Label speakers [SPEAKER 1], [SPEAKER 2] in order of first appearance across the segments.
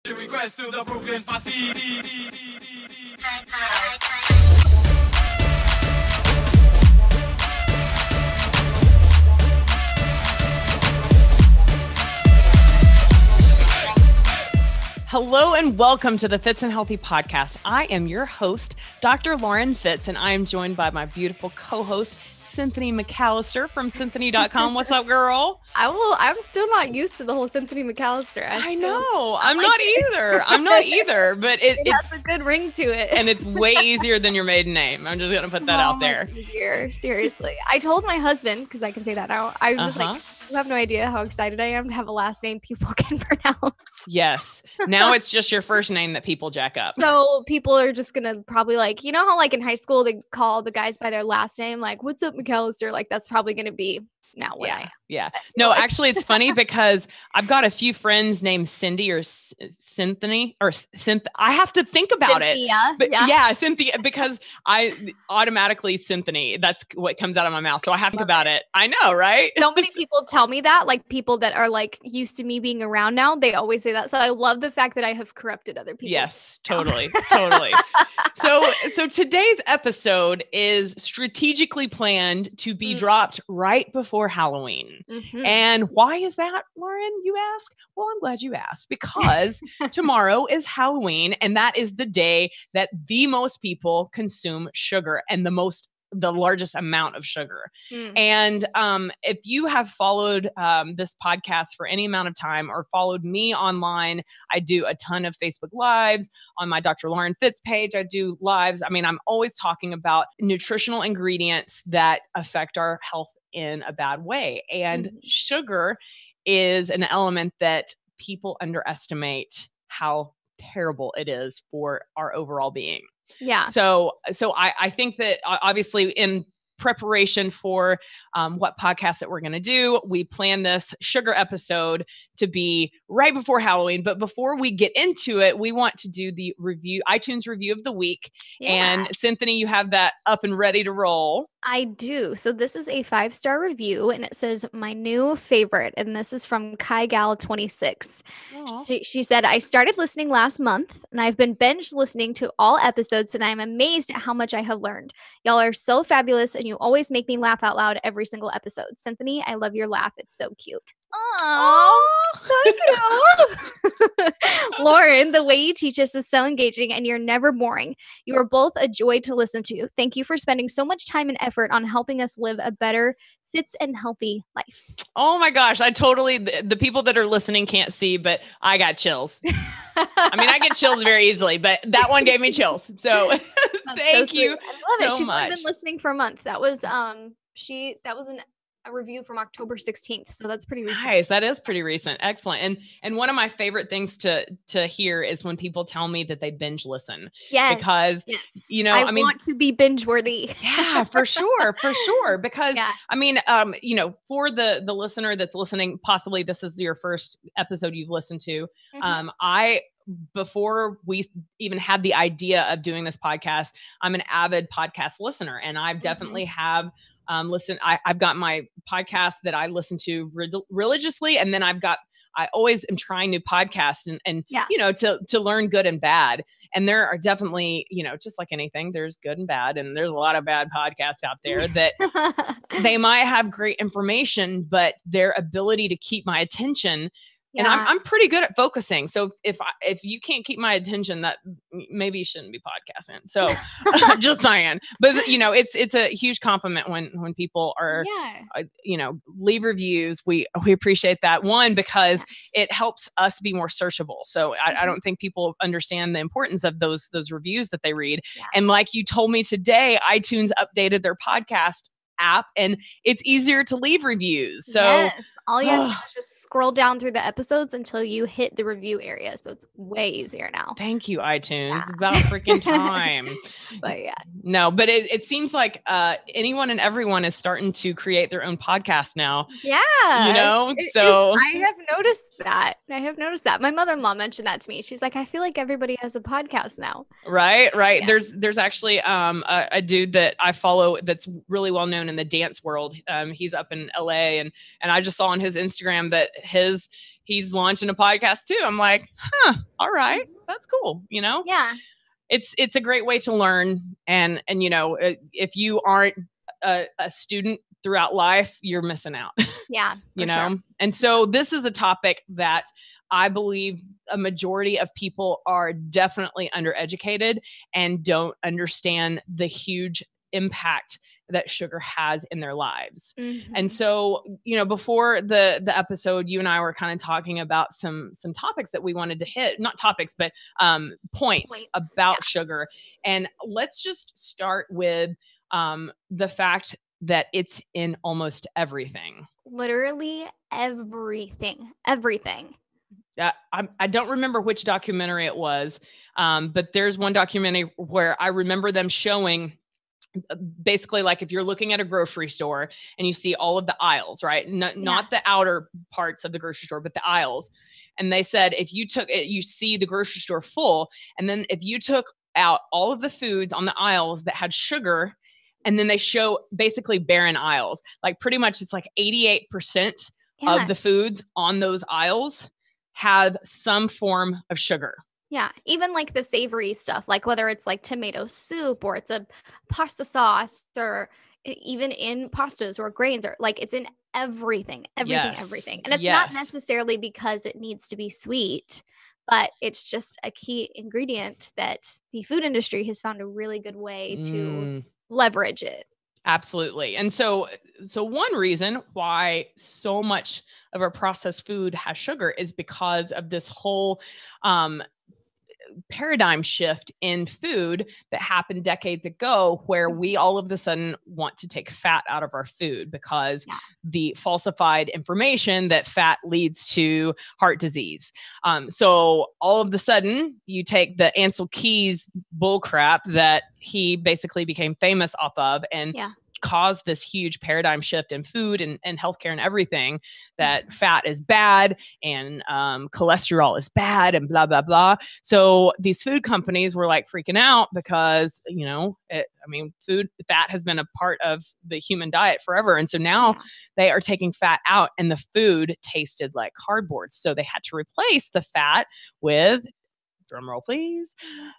[SPEAKER 1] Request to the broken party. Hello and welcome to the Fitz and Healthy podcast. I am your host, Dr. Lauren Fitz, and I am joined by my beautiful co-host, Cinthanie McAllister from Cinthanie.com. What's up, girl?
[SPEAKER 2] I'm still not used to the whole Cinthanie McAllister.
[SPEAKER 1] I know. I'm not either. But it
[SPEAKER 2] has a good ring to it.
[SPEAKER 1] And it's way easier than your maiden name. I'm just going to put that out there.
[SPEAKER 2] Easier, seriously. I told my husband, because I can say that now, I was like, you have no idea how excited I am to have a last name people can pronounce.
[SPEAKER 1] Yes. Now it's just your first name that people jack up.
[SPEAKER 2] So people are just going to probably like, you know how like in high school they call the guys by their last name? Like, what's up, McAllister? Like that's probably going to be now what I am.
[SPEAKER 1] Yeah. No, actually it's funny because I've got a few friends named Cindy or Cinthanie or I have to think about
[SPEAKER 2] Cynthia.
[SPEAKER 1] it. But yeah, Cynthia, because I automatically Cinthanie. That's what comes out of my mouth. So I have to think about it. I know, right?
[SPEAKER 2] So many people tell me that, like people that are like used to me being around now, they always say that. So I love the fact that I have corrupted other people.
[SPEAKER 1] Yes, totally. So today's episode is strategically planned to be dropped right before Halloween. And why is that, Lauren, you ask? Well, I'm glad you asked because tomorrow is Halloween and that is the day that the most people consume sugar and the largest amount of sugar. And if you have followed this podcast for any amount of time or followed me online, I do a ton of Facebook Lives. On my Dr. Lauren Fitz page, I do lives. I mean, I'm always talking about nutritional ingredients that affect our health in a bad way. And sugar is an element that people underestimate how terrible it is for our overall being.
[SPEAKER 2] Yeah.
[SPEAKER 1] So I think that obviously in preparation for what podcast that we're going to do, we plan this sugar episode to be right before Halloween. But before we get into it, we want to do the iTunes review of the week. Yeah. And Cinthanie, you have that up and ready to roll.
[SPEAKER 2] I do. So this is a 5-star review and it says my new favorite. And this is from KaiGal26. She said, I started listening last month and I've been binge listening to all episodes and I'm amazed at how much I have learned. Y'all are so fabulous and you always make me laugh out loud every single episode. Cinthanie, I love your laugh. It's so cute.
[SPEAKER 1] Oh,
[SPEAKER 2] thank you. Lauren, the way you teach us is so engaging and you're never boring. You are both a joy to listen to. Thank you for spending so much time and effort on helping us live a better, Fitz and healthy life.
[SPEAKER 1] Oh my gosh. The people that are listening can't see, but I got chills. I mean, I get chills very easily, but that one gave me chills. So thank you.
[SPEAKER 2] I love it. She's
[SPEAKER 1] much.
[SPEAKER 2] only been listening for a month. That was, a review from October 16th. So that's pretty recent.
[SPEAKER 1] Nice. That is pretty recent. Excellent. And one of my favorite things to hear is when people tell me that they binge listen.
[SPEAKER 2] Yes.
[SPEAKER 1] Because, you know,
[SPEAKER 2] I want to be binge worthy.
[SPEAKER 1] Yeah, for sure. Because I mean, you know, for the listener that's listening, possibly this is your first episode you've listened to. Before we even had the idea of doing this podcast, I'm an avid podcast listener and I've definitely have I've got my podcast that I listen to religiously. And then I always am trying new podcasts and you know, to learn good and bad. And there are definitely, you know, just like anything, there's good and bad. And there's a lot of bad podcasts out there that they might have great information, but their ability to keep my attention. And I'm pretty good at focusing. So if you can't keep my attention, that maybe you shouldn't be podcasting. So just saying, but you know, it's a huge compliment when people are, you know, leave reviews. We appreciate that one because it helps us be more searchable. So I don't think people understand the importance of those reviews that they read. Yeah. And like you told me today, iTunes updated their podcast app and it's easier to leave reviews. So
[SPEAKER 2] yes, all you have to do is just scroll down through the episodes until you hit the review area. So it's way easier now.
[SPEAKER 1] Thank you, iTunes. It's about freaking time.
[SPEAKER 2] But
[SPEAKER 1] no, but it seems like anyone and everyone is starting to create their own podcast now.
[SPEAKER 2] Yeah.
[SPEAKER 1] You know,
[SPEAKER 2] I have noticed that. My mother-in-law mentioned that to me. She's like, I feel like everybody has a podcast now.
[SPEAKER 1] Right. Yeah. There's actually a dude that I follow that's really well known background in the dance world. He's up in LA, and I just saw on his Instagram that he's launching a podcast too. I'm like, all right, that's cool.
[SPEAKER 2] Yeah.
[SPEAKER 1] It's a great way to learn. And if you aren't a student throughout life, you're missing out.
[SPEAKER 2] Yeah.
[SPEAKER 1] Sure. And so this is a topic that I believe a majority of people are definitely undereducated and don't understand the huge impact that sugar has in their lives. Mm-hmm. And so, before the episode, you and I were kind of talking about some topics that we wanted to hit, not topics, but points about sugar. And let's just start with the fact that it's in almost everything.
[SPEAKER 2] Literally everything.
[SPEAKER 1] I don't remember which documentary it was, but there's one documentary where I remember them showing basically, like, if you're looking at a grocery store and you see all of the aisles, right? Not the outer parts of the grocery store, but the aisles. And they said, if you took it, you see the grocery store full. And then if you took out all of the foods on the aisles that had sugar, and then they show basically barren aisles, like pretty much it's like 88% of the foods on those aisles have some form of sugar.
[SPEAKER 2] Yeah. Even like the savory stuff, like whether it's like tomato soup or it's a pasta sauce or even in pastas or grains, or like it's in everything. And it's not necessarily because it needs to be sweet, but it's just a key ingredient that the food industry has found a really good way to leverage it.
[SPEAKER 1] Absolutely. And so one reason why so much of our processed food has sugar is because of this whole paradigm shift in food that happened decades ago, where we all of a sudden want to take fat out of our food because the falsified information that fat leads to heart disease. So all of a sudden you take the Ansel Keys bullcrap that he basically became famous off of and caused this huge paradigm shift in food and healthcare and everything, that fat is bad and cholesterol is bad and blah, blah, blah. So these food companies were like freaking out because, fat has been a part of the human diet forever. And so now they are taking fat out and the food tasted like cardboard. So they had to replace the fat with, drum roll please,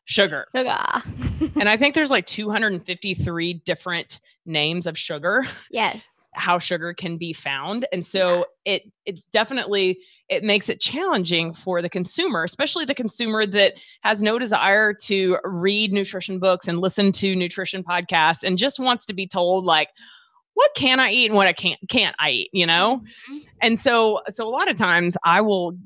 [SPEAKER 1] sugar. And I think there's like 253 different names of sugar.
[SPEAKER 2] Yes.
[SPEAKER 1] How sugar can be found. And so it definitely, it makes it challenging for the consumer, especially the consumer that has no desire to read nutrition books and listen to nutrition podcasts and just wants to be told, like, what can I eat and what can't I eat, Mm-hmm. And so a lot of times I will,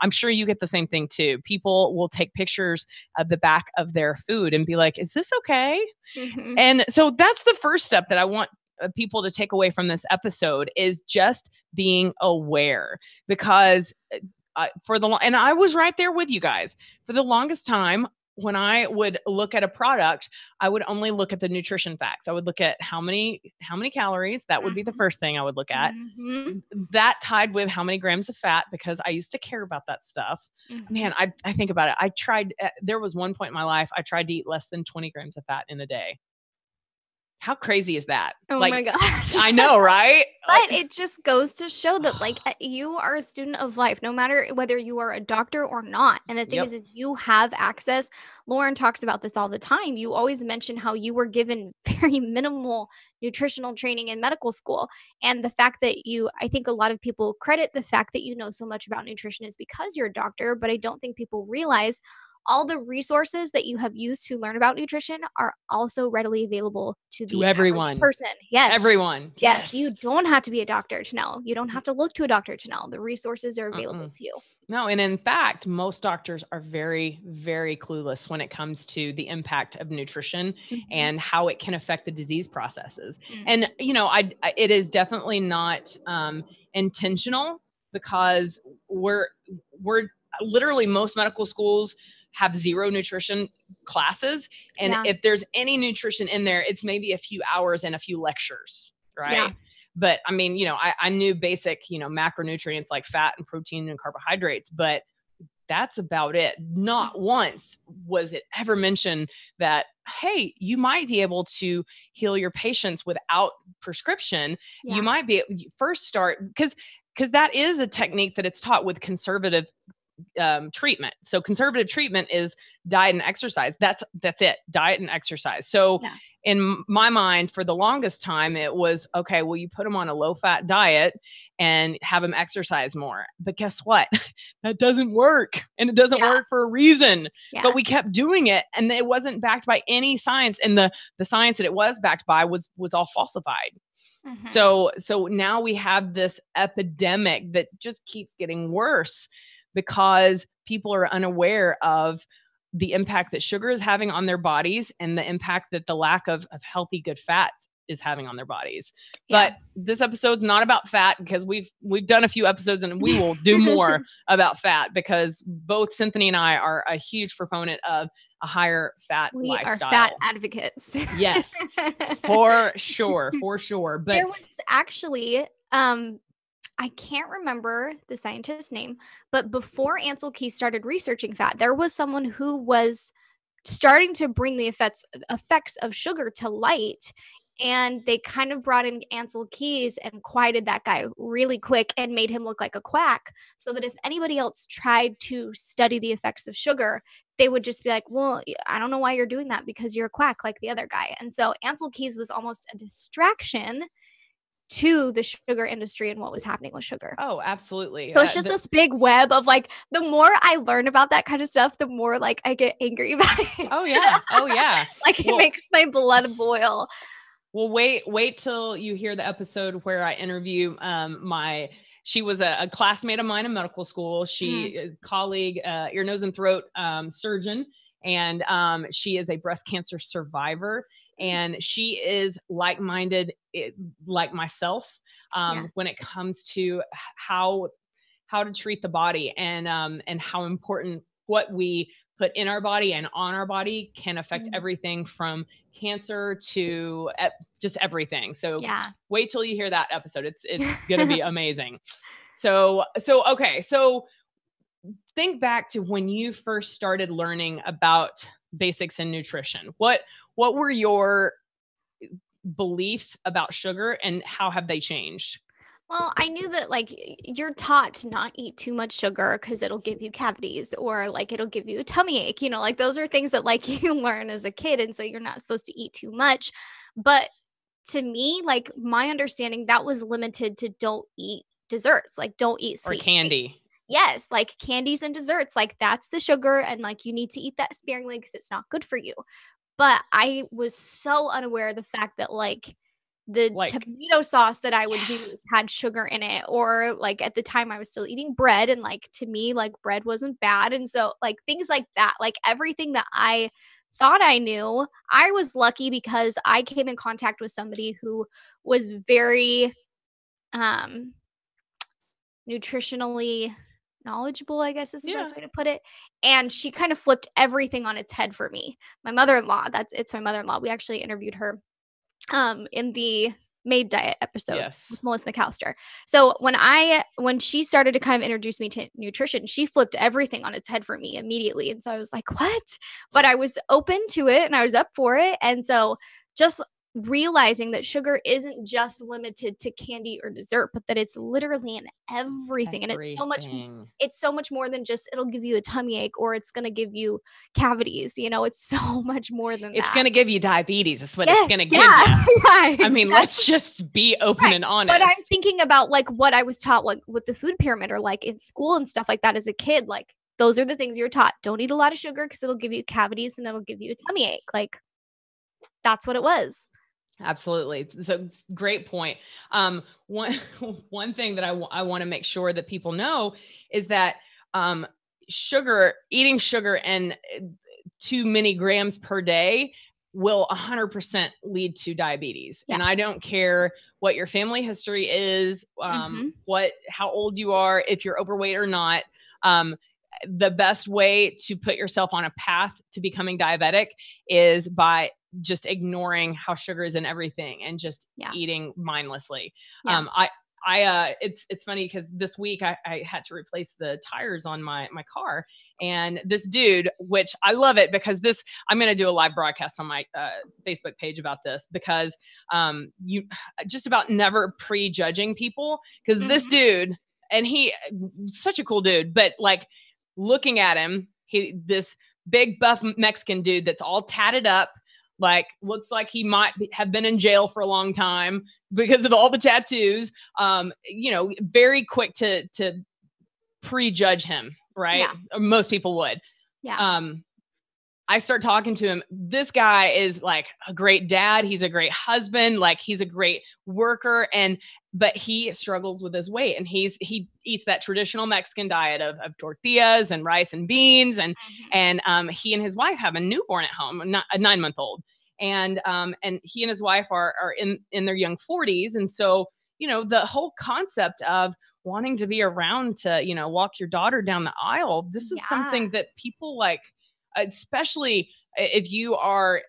[SPEAKER 1] I'm sure you get the same thing too. People will take pictures of the back of their food and be like, is this okay? Mm-hmm. And so that's the first step that I want people to take away from this episode, is just being aware, because and I was right there with you guys for the longest time. When I would look at a product, I would only look at the nutrition facts. I would look at how many calories. That would be the first thing I would look at. Mm-hmm. That tied with how many grams of fat, because I used to care about that stuff. Mm-hmm. Man, I think about it. There was one point in my life, I tried to eat less than 20 grams of fat in a day. How crazy is that?
[SPEAKER 2] Oh my gosh.
[SPEAKER 1] I know, right?
[SPEAKER 2] But it just goes to show that, like, you are a student of life, no matter whether you are a doctor or not. And the thing is you have access. Lauren talks about this all the time. You always mention how you were given very minimal nutritional training in medical school. And the fact that I think a lot of people credit the fact that you know so much about nutrition is because you're a doctor, but I don't think people realize all the resources that you have used to learn about nutrition are also readily available to the average person. Yes.
[SPEAKER 1] Everyone.
[SPEAKER 2] Yes. You don't have to be a doctor to know. You don't have to look to a doctor to know. The resources are available to you.
[SPEAKER 1] No. And in fact, most doctors are very, very clueless when it comes to the impact of nutrition and how it can affect the disease processes. And, it is definitely not intentional, because we're literally, most medical schools have zero nutrition classes. And if there's any nutrition in there, it's maybe a few hours and a few lectures. Right. Yeah. But I mean, I knew basic, macronutrients like fat and protein and carbohydrates, but that's about it. Not once was it ever mentioned that, hey, you might be able to heal your patients without prescription. You might be first start, because that is a technique that it's taught with conservative treatment. So conservative treatment is diet and exercise. That's it. Diet and exercise. So in my mind, for the longest time, it was, okay, well, you put them on a low fat diet and have them exercise more. But guess what? That doesn't work. And it doesn't work for a reason. But we kept doing it, and it wasn't backed by any science. And the science that it was backed by was all falsified. So now we have this epidemic that just keeps getting worse because people are unaware of the impact that sugar is having on their bodies and the impact that the lack of healthy, good fats is having on their bodies. But this episode's not about fat, because we've done a few episodes, and we will do more about fat, because both Cinthanie and I are a huge proponent of a higher fat lifestyle.
[SPEAKER 2] We are fat advocates.
[SPEAKER 1] Yes, for sure. But
[SPEAKER 2] there was actually, I can't remember the scientist's name, but before Ansel Keys started researching fat, there was someone who was starting to bring the effects of sugar to light. And they kind of brought in Ansel Keys and quieted that guy really quick and made him look like a quack, so that if anybody else tried to study the effects of sugar, they would just be like, well, I don't know why you're doing that, because you're a quack like the other guy. And so Ansel Keys was almost a distraction to the sugar industry and what was happening with sugar.
[SPEAKER 1] Oh, absolutely.
[SPEAKER 2] So it's just this big web of like, the more I learn about that kind of stuff, the more like I get angry about it.
[SPEAKER 1] Oh yeah.
[SPEAKER 2] Like it makes my blood boil.
[SPEAKER 1] Well, wait till you hear the episode where I interview she was a classmate of mine in medical school. She colleague, ear, nose, and throat surgeon, and she is a breast cancer survivor. And she is like-minded, like myself, when it comes to how to treat the body, and how important what we put in our body and on our body can affect everything from cancer to just everything. So wait till you hear that episode. It's going to be amazing. So think back to when you first started learning about basics in nutrition. What were your beliefs about sugar, and how have they changed?
[SPEAKER 2] Well, I knew that like you're taught to not eat too much sugar because it'll give you cavities, or like it'll give you a tummy ache. You know, like those are things that like you learn as a kid. And so you're not supposed to eat too much. But to me, like my understanding, that was limited to don't eat desserts, like don't eat sweets.
[SPEAKER 1] Or candy.
[SPEAKER 2] Yes, like candies and desserts, like that's the sugar, and like you need to eat that sparingly because it's not good for you. But I was so unaware of the fact that like the tomato sauce that I would use had sugar in it, or like at the time I was still eating bread, and like to me like bread wasn't bad. And so like things like that, like everything that I thought I knew, I was lucky because I came in contact with somebody who was very nutritionally knowledgeable, I guess is the best way to put it. And she kind of flipped everything on its head for me. My mother-in-law, it's my mother-in-law. We actually interviewed her in the Made Diet episode with Melissa McAllister. So when she started to kind of introduce me to nutrition, she flipped everything on its head for me immediately. And so I was like, what? But I was open to it and I was up for it. And so just realizing that sugar isn't just limited to candy or dessert, but that it's literally in everything. And it's so much more than just it'll give you a tummy ache or it's going to give you cavities. You know, it's so much more than that.
[SPEAKER 1] It's going to give you diabetes. That's what it's going to give you.
[SPEAKER 2] Exactly.
[SPEAKER 1] I mean, let's just be open and honest.
[SPEAKER 2] But I'm thinking about like what I was taught like with the food pyramid or like in school and stuff like that as a kid. Like those are the things you're taught. Don't eat a lot of sugar because it'll give you cavities and it'll give you a tummy ache. Like that's what it was.
[SPEAKER 1] Absolutely. So great point. One thing that I want to make sure that people know is that eating sugar and too many grams per day will 100% lead to diabetes. And I don't care what your family history is, how old you are, if you're overweight or not. The best way to put yourself on a path to becoming diabetic is by just ignoring how sugar is in everything and just eating mindlessly. It's funny because this week I had to replace the tires on my car, And this dude, which I love it because I'm going to do a live broadcast on my Facebook page about this, because you just about never prejudging people, because this dude, and he such a cool dude, but like looking at him, this big buff Mexican dude that's all tatted up, like looks like he might have been in jail for a long time because of all the tattoos, very quick to prejudge him, right?
[SPEAKER 2] Yeah.
[SPEAKER 1] Or most people would.
[SPEAKER 2] Yeah.
[SPEAKER 1] I start talking to him. This guy is like a great dad. He's a great husband. Like he's a great worker, but he struggles with his weight, and he eats that traditional Mexican diet of tortillas and rice and beans. And he and his wife have a newborn at home, a 9-month-old. And he and his wife are in their young 40s. And so, the whole concept of wanting to be around to, walk your daughter down the aisle, this is something that people like, especially if you are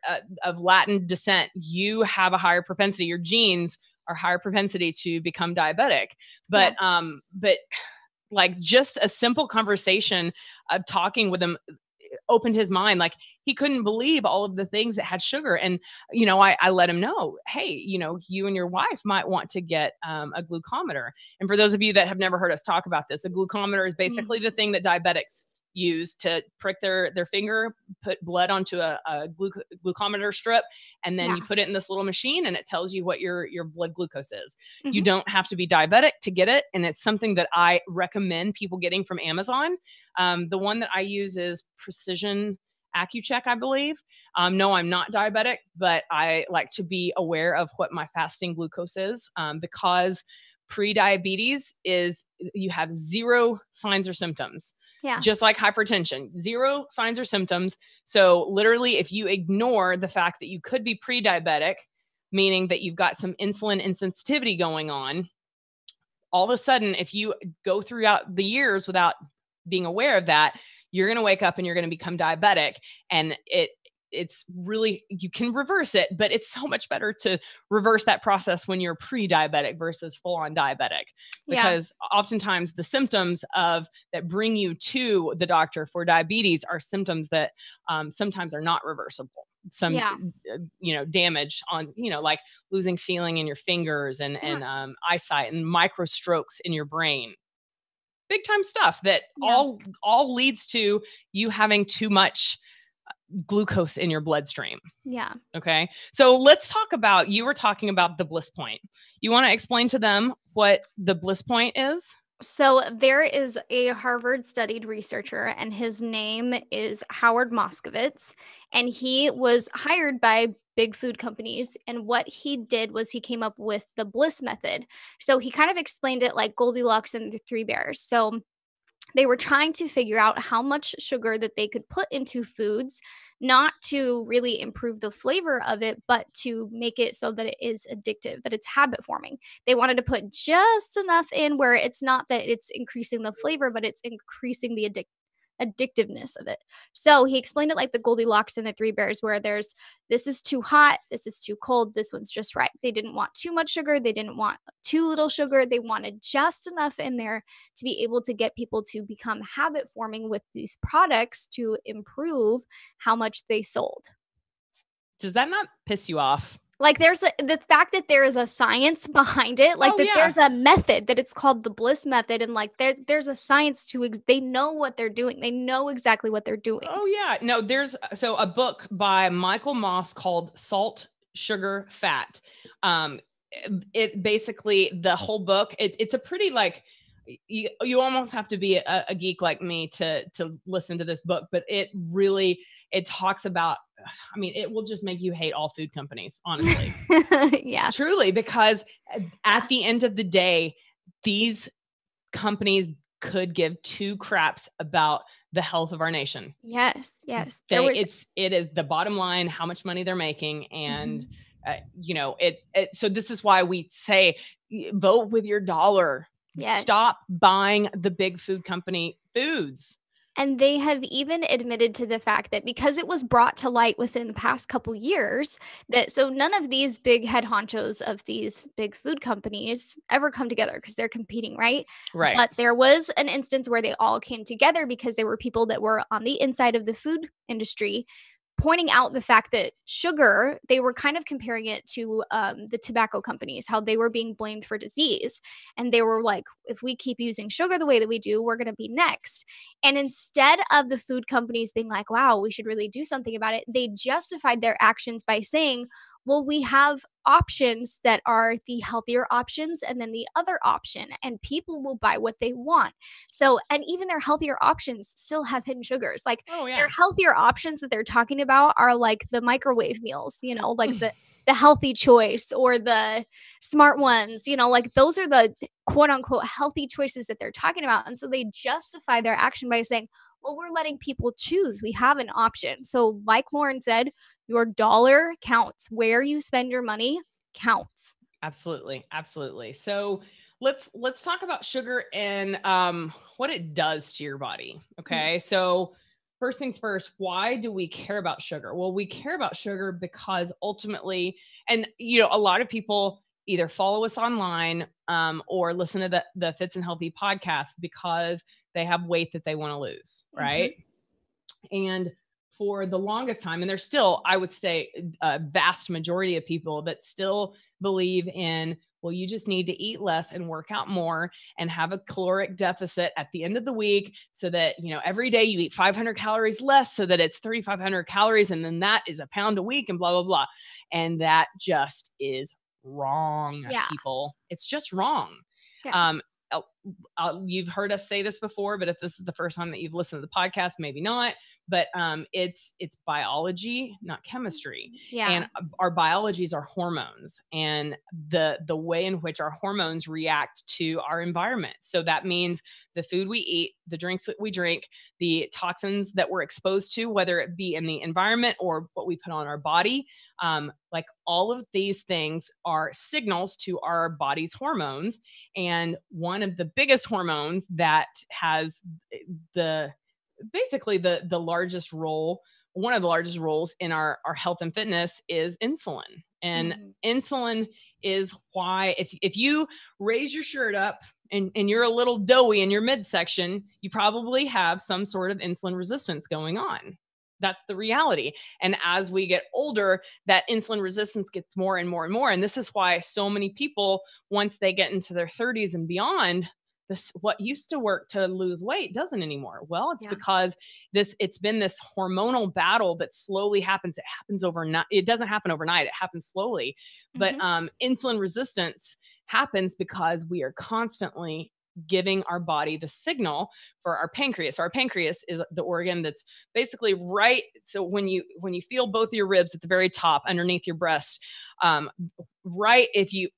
[SPEAKER 1] of Latin descent, you have a higher propensity, your genes are higher propensity to become diabetic. But like just a simple conversation of talking with him opened his mind. Like he couldn't believe all of the things that had sugar. And, I let him know, hey, you and your wife might want to get a glucometer. And for those of you that have never heard us talk about this, a glucometer is basically the thing that diabetics use to prick their finger, put blood onto a glucometer strip, and then you put it in this little machine and it tells you what your blood glucose is. You don't have to be diabetic to get it. And it's something that I recommend people getting from Amazon. The one that I use is Precision AccuCheck, I believe. No, I'm not diabetic, but I like to be aware of what my fasting glucose is, because pre-diabetes is you have zero signs or symptoms. Yeah. Just like hypertension, zero signs or symptoms. So literally, if you ignore the fact that you could be pre-diabetic, meaning that you've got some insulin insensitivity going on, all of a sudden, if you go throughout the years without being aware of that, you're going to wake up and you're going to become diabetic. And it's really, you can reverse it, but it's so much better to reverse that process when you're pre-diabetic versus full-on diabetic, because oftentimes the symptoms that bring you to the doctor for diabetes are symptoms that sometimes are not reversible. Damage on, like losing feeling in your fingers and eyesight and micro strokes in your brain. Big time stuff that all leads to you having too much glucose in your bloodstream. Yeah. Okay. So let's talk about, you were talking about the bliss point. You want to explain to them what the bliss point is?
[SPEAKER 2] So there is a Harvard studied researcher, and his name is Howard Moskowitz, and he was hired by big food companies. And what he did was he came up with the bliss method. So he kind of explained it like Goldilocks and the Three Bears. So they were trying to figure out how much sugar that they could put into foods, not to really improve the flavor of it, but to make it so that it is addictive, that it's habit forming. They wanted to put just enough in where it's not that it's increasing the flavor, but it's increasing the addictiveness of it. So he explained it like the Goldilocks and the Three Bears, where there's, this is too hot, this is too cold, this one's just right. They didn't want too much sugar, they didn't want too little sugar, they wanted just enough in there to be able to get people to become habit forming with these products to improve how much they sold.
[SPEAKER 1] Does that not piss you off?
[SPEAKER 2] Like the fact that there is a science behind it, like there's a method that it's called the bliss method. And like there's a science to, they know what they're doing. They know exactly what they're doing.
[SPEAKER 1] Oh yeah. No, there's a book by Michael Moss called Salt, Sugar, Fat. It basically, the whole book, it's a pretty like, you almost have to be a geek like me to listen to this book, but it talks about, I mean, it will just make you hate all food companies, honestly.
[SPEAKER 2] Yeah.
[SPEAKER 1] Truly, because at the end of the day, these companies could give two craps about the health of our nation.
[SPEAKER 2] Yes. Yes.
[SPEAKER 1] It is the bottom line, how much money they're making. And, so this is why we say, vote with your dollar. Yes. Stop buying the big food company foods.
[SPEAKER 2] And they have even admitted to the fact that because it was brought to light within the past couple years, that so none of these big head honchos of these big food companies ever come together because they're competing, right?
[SPEAKER 1] Right.
[SPEAKER 2] But there was an instance where they all came together because they were people that were on the inside of the food industry pointing out the fact that sugar, they were kind of comparing it to the tobacco companies, how they were being blamed for disease. And they were like, if we keep using sugar the way that we do, we're going to be next. And instead of the food companies being like, wow, we should really do something about it, they justified their actions by saying, well, we have options that are the healthier options and then the other option, and people will buy what they want. So, and even their healthier options still have hidden sugars. Like their healthier options that they're talking about are like the microwave meals, you know, like the healthy choice or the smart ones, you know, like those are the quote unquote healthy choices that they're talking about. And so they justify their action by saying, well, we're letting people choose. We have an option. So like Lauren said, your dollar counts. Where you spend your money counts.
[SPEAKER 1] Absolutely. Absolutely. So let's talk about sugar and what it does to your body. Okay. So first things first, why do we care about sugar? Well, we care about sugar because ultimately, and you know, a lot of people either follow us online or listen to the Fitz and Healthy podcast because they have weight that they want to lose. Right. And for the longest time, and there's still, I would say, a vast majority of people that still believe in, well, you just need to eat less and work out more and have a caloric deficit at the end of the week so that, you know, every day you eat 500 calories less so that it's 3,500 calories. And then that is a pound a week and blah, blah, blah. And that just is wrong, people. It's just wrong. You've heard us say this before, but if this is the first time that you've listened to the podcast, maybe not. But it's biology, not chemistry. And our biologies are hormones and the way in which our hormones react to our environment. So that means the food we eat, the drinks that we drink, the toxins that we're exposed to, whether it be in the environment or what we put on our body, like all of these things are signals to our body's hormones. And one of the biggest hormones that has basically the largest role, one of the largest roles in our health and fitness is insulin. And insulin is why if you raise your shirt up and you're a little doughy in your midsection, you probably have some sort of insulin resistance going on. That's the reality. And as we get older, that insulin resistance gets more and more and more. And this is why so many people, once they get into their 30s and beyond, what used to work to lose weight doesn't anymore. Well, it's because it's been this hormonal battle that slowly happens. It happens overnight. It doesn't happen overnight. It happens slowly. But insulin resistance happens because we are constantly giving our body the signal for our pancreas. So our pancreas is the organ that's basically right. So when you feel both of your ribs at the very top underneath your breast, right, if you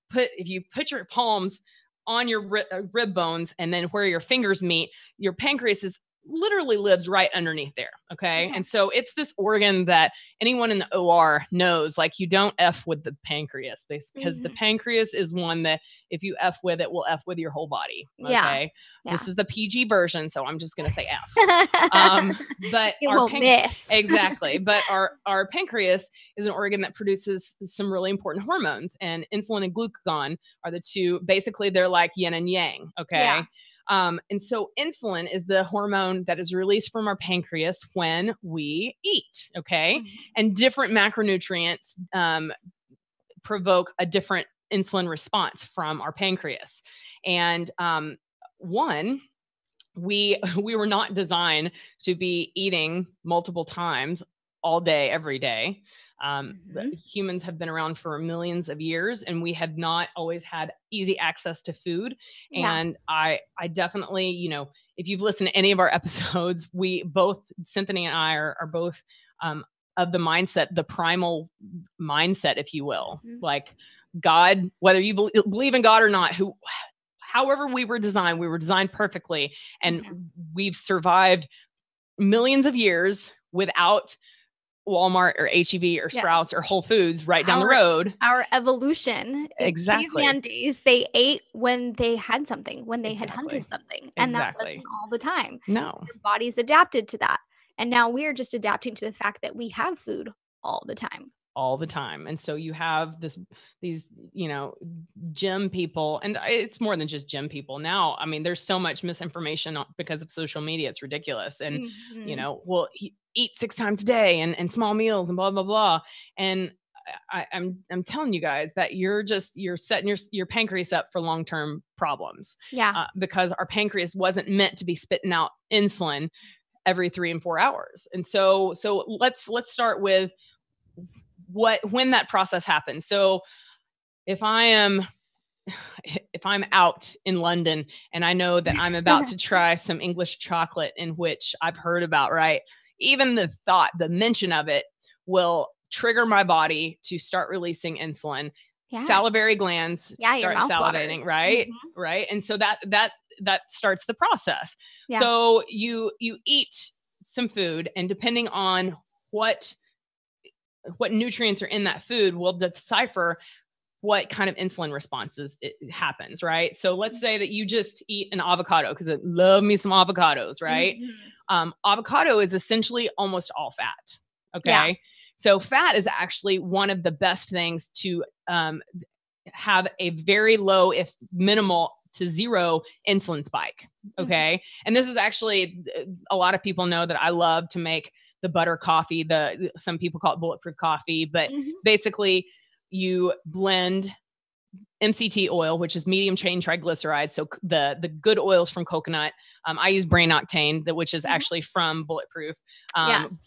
[SPEAKER 1] put your palms on your rib bones and then where your fingers meet, your pancreas literally lives right underneath there. Okay. And so it's this organ that anyone in the OR knows, like you don't F with the pancreas because the pancreas is one that if you F with it, will F with your whole body. Okay. This is the PG version. So I'm just going to say F. But
[SPEAKER 2] you won't miss.
[SPEAKER 1] Exactly. But our pancreas is an organ that produces some really important hormones, and insulin and glucagon are the two, basically they're like yin and yang. Okay. And so insulin is the hormone that is released from our pancreas when we eat. Okay. And different macronutrients provoke a different insulin response from our pancreas. And we were not designed to be eating multiple times all day, every day. Humans have been around for millions of years, and we have not always had easy access to food. And I definitely, you know, if you've listened to any of our episodes, we both, Cinthanie and I are both of the mindset, the primal mindset, if you will, like God, whether you believe in God or not, however we were designed perfectly. And we've survived millions of years without Walmart or HEB or Sprouts or Whole Foods right down the road.
[SPEAKER 2] Our evolution.
[SPEAKER 1] Exactly.
[SPEAKER 2] Caveman days, they ate when they had something, when they had hunted something. And that wasn't all the time.
[SPEAKER 1] No.
[SPEAKER 2] Their bodies adapted to that. And now we're just adapting to the fact that we have food all the time.
[SPEAKER 1] All the time. And so you have these, you know, gym people, and it's more than just gym people now. I mean, there's so much misinformation because of social media. It's ridiculous. And, you know, well, eat 6 times a day and small meals and blah, blah, blah. And I'm telling you guys that you're setting your pancreas up for long-term problems.
[SPEAKER 2] Yeah.
[SPEAKER 1] Because our pancreas wasn't meant to be spitting out insulin every 3 and 4 hours. And so let's start with when that process happens. So if I'm out in London and I know that I'm about to try some English chocolate, in which I've heard about, right? Even the mention of it will trigger my body to start releasing insulin. Yeah. Salivary glands start salivating, right? Mm-hmm. Right. And so that starts the process. Yeah. So you eat some food, and depending on what nutrients are in that food will decipher what kind of insulin responses it happens, right? So let's say that you just eat an avocado, because I love me some avocados, right? Mm-hmm. Avocado is essentially almost all fat, okay? Yeah. So fat is actually one of the best things to have a very low, if minimal to zero insulin spike, okay? Mm-hmm. And this is actually, a lot of people know that I love to make the butter coffee, some people call it bulletproof coffee, but basically you blend MCT oil, which is medium chain triglycerides. So the good oils from coconut. I use brain octane, which is actually from Bulletproof,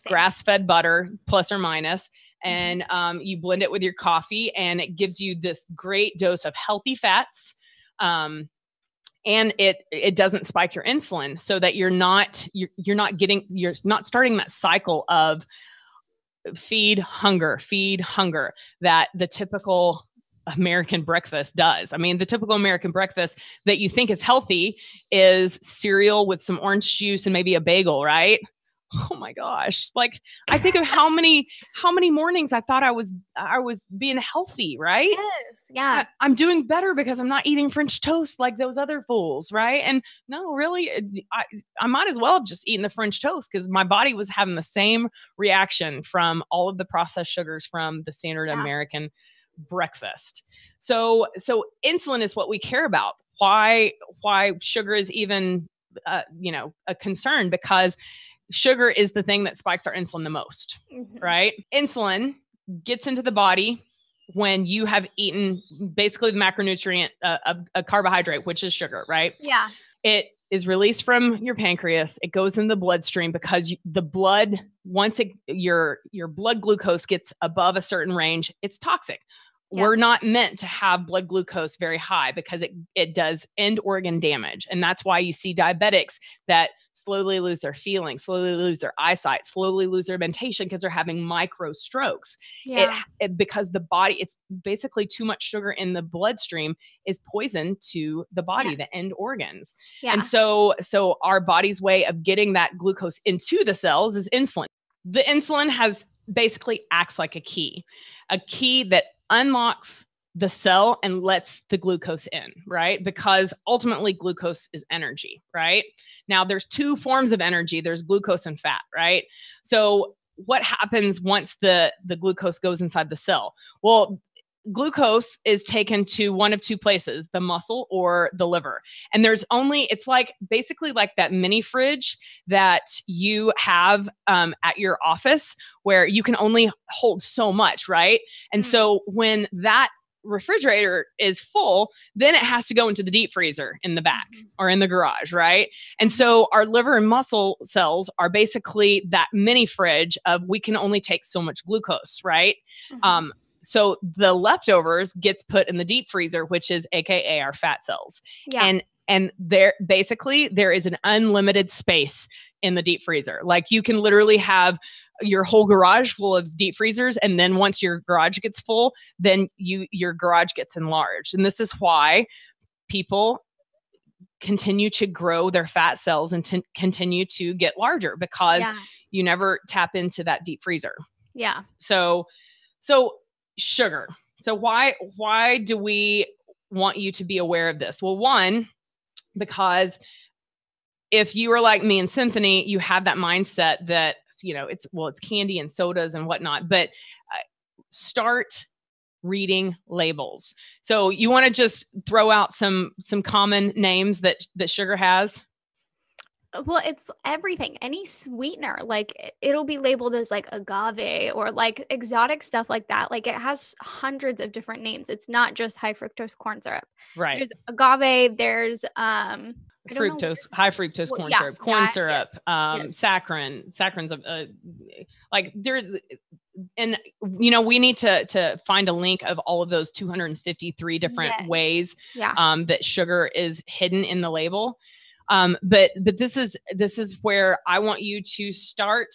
[SPEAKER 1] grass-fed butter, plus or minus. And you blend it with your coffee, and it gives you this great dose of healthy fats. And it doesn't spike your insulin, so that you're not starting that cycle of feed hunger that the typical American breakfast does. I mean, the typical American breakfast that you think is healthy is cereal with some orange juice and maybe a bagel, right? Oh my gosh. Like, I think of how many mornings I thought I was being healthy, right?
[SPEAKER 2] Yes. Yeah.
[SPEAKER 1] I'm doing better because I'm not eating French toast like those other fools, right? And no, really, I might as well have just eaten the French toast, because my body was having the same reaction from all of the processed sugars from the standard American breakfast. So insulin is what we care about. Why sugar is even a concern, because sugar is the thing that spikes our insulin the most, right? Insulin gets into the body when you have eaten basically the macronutrient of a carbohydrate, which is sugar, right?
[SPEAKER 2] Yeah.
[SPEAKER 1] It is released from your pancreas. It goes in the bloodstream, because the blood, once your blood glucose gets above a certain range, it's toxic. Yeah. We're not meant to have blood glucose very high, because it does end organ damage. And that's why you see diabetics that slowly lose their feeling, slowly lose their eyesight, slowly lose their mentation, because they're having micro strokes. Yeah. Because the body, it's basically too much sugar in the bloodstream is poison to the body, the end organs. Yeah. And so our body's way of getting that glucose into the cells is insulin. The insulin basically acts like a key that unlocks the cell and lets the glucose in, right? Because ultimately glucose is energy, right? Now there's 2 forms of energy. There's glucose and fat, right? So what happens once the glucose goes inside the cell? Well, glucose is taken to one of 2 places, the muscle or the liver. And it's like basically like that mini fridge that you have at your office, where you can only hold so much, right? And so when that refrigerator is full, then it has to go into the deep freezer in the back or in the garage, right? And so our liver and muscle cells are basically that mini fridge of, we can only take so much glucose, right? So the leftovers gets put in the deep freezer, which is AKA our fat cells. Yeah. And there is an unlimited space in the deep freezer. Like, you can literally have your whole garage full of deep freezers. And then once your garage gets full, then your garage gets enlarged. And this is why people continue to grow their fat cells and continue to get larger, because you never tap into that deep freezer.
[SPEAKER 2] Yeah.
[SPEAKER 1] So sugar. So why do we want you to be aware of this? Well, one, because if you are like me and Cinthanie, you have that mindset that, it's candy and sodas and whatnot, but start reading labels. So you want to just throw out some common names that sugar has?
[SPEAKER 2] Well, it's everything. Any sweetener, like it'll be labeled as like agave or like exotic stuff like that. Like it has hundreds of different names. It's not just high fructose corn syrup.
[SPEAKER 1] Right.
[SPEAKER 2] There's agave, there's
[SPEAKER 1] fructose, high fructose corn syrup,
[SPEAKER 2] yes.
[SPEAKER 1] saccharin's like there. And, we need to find a link of all of those 253 different ways that sugar is hidden in the label. But this is where I want you to start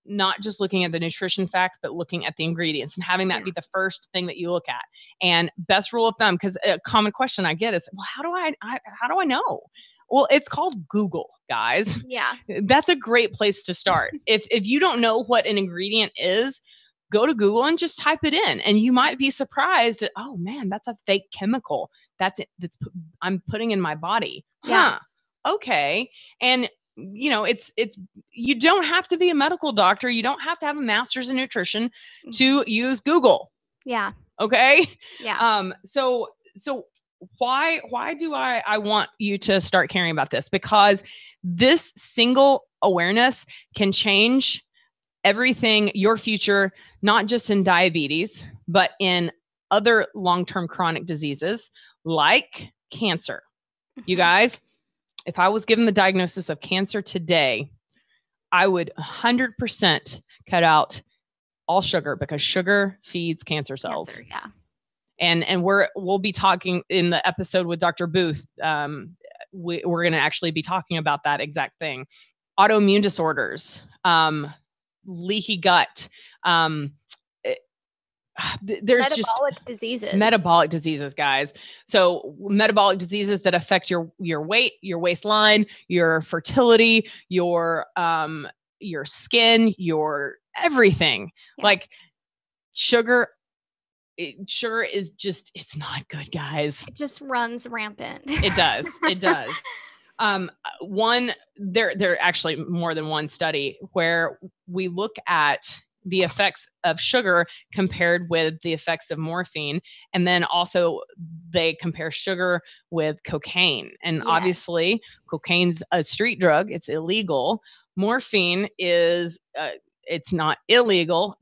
[SPEAKER 1] not just looking at the nutrition facts, but looking at the ingredients and having that be the first thing that you look at. And best rule of thumb, because a common question I get is, well, how do I know? Well, it's called Google, guys.
[SPEAKER 2] Yeah.
[SPEAKER 1] That's a great place to start. If you don't know what an ingredient is, go to Google and just type it in. And you might be surprised at, oh man, that's a fake chemical that's I'm putting in my body.
[SPEAKER 2] Yeah.
[SPEAKER 1] Okay. And it's you don't have to be a medical doctor. You don't have to have a master's in nutrition to use Google.
[SPEAKER 2] Yeah.
[SPEAKER 1] Okay.
[SPEAKER 2] Yeah.
[SPEAKER 1] So why do I want you to start caring about this? Because this single awareness can change everything, your future, not just in diabetes, but in other long-term chronic diseases like cancer. You guys, if I was given the diagnosis of cancer today, I would 100% cut out all sugar because sugar feeds cancer cells.
[SPEAKER 2] Yeah.
[SPEAKER 1] And we'll be talking in the episode with Dr. Booth. We're going to actually be talking about that exact thing. Autoimmune disorders, leaky gut. There's metabolic diseases, guys. So metabolic diseases that affect your weight, your waistline, your fertility, your skin, your everything. Yeah. Like sugar is just, it's not good, guys.
[SPEAKER 2] It just runs rampant.
[SPEAKER 1] It does. It does. There are actually more than one study where we look at the effects of sugar compared with the effects of morphine. And then also they compare sugar with cocaine. And obviously cocaine's a street drug. It's illegal. Morphine is, it's not illegal.